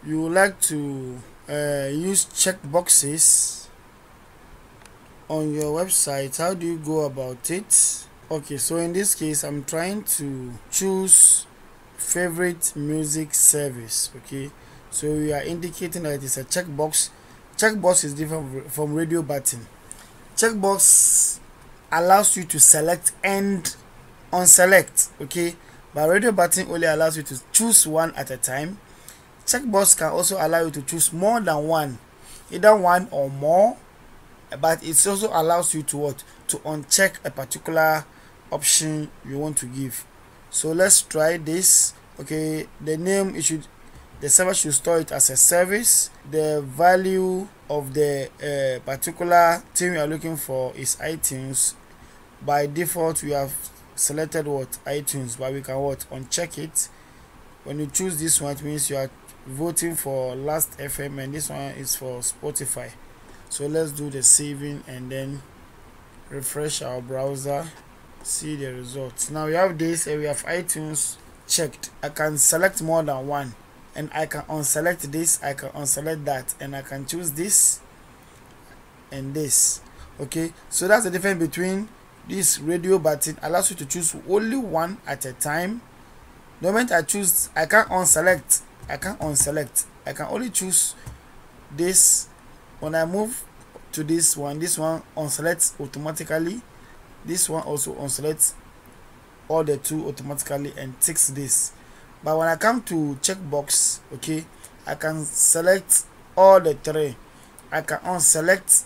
you would like to use checkboxes on your website, how do you go about it? Okay, so in this case I'm trying to choose favorite music service. Okay, so we are indicating that it is a checkbox. Checkbox is different from radio button. Checkbox allows you to select and unselect, okay, but radio button only allows you to choose one at a time. Checkbox can also allow you to choose more than one, either one or more, but it also allows you to what, to uncheck a particular option you want to give. So let's try this. Okay, the name, the server should store it as a service. The value of the particular thing we are looking for is iTunes. By default we have selected what, iTunes, but we can what, uncheck it. When you choose this one, it means you are voting for Last FM, and this one is for Spotify. So let's do the saving and then refresh our browser, see the results. Now we have this and we have iTunes checked. I can select more than one, and I can unselect this, I can unselect that, and I can choose this and this. Okay, so that's the difference between this radio button. Allows you to choose only one at a time. The moment I choose, I can't unselect, I can only choose this. When I move to this one unselects automatically, this one also unselects all the two automatically and ticks this. But when I come to checkbox, okay, I can select all the three. I can unselect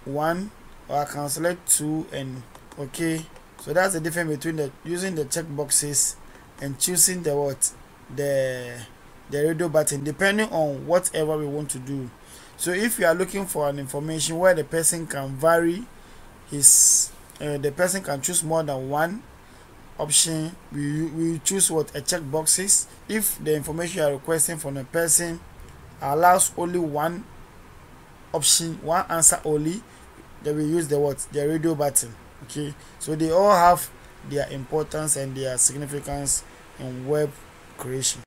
one, or I can select two, and okay. So that's the difference between using the checkboxes and choosing the what, the radio button, depending on whatever we want to do. So if you are looking for an information where the person can vary his the person can choose more than one option, we choose what, a checkboxes. If the information you are requesting from the person allows only one option, one answer only, then we use the what, the radio button. Okay, so they all have their importance and their significance in web creation.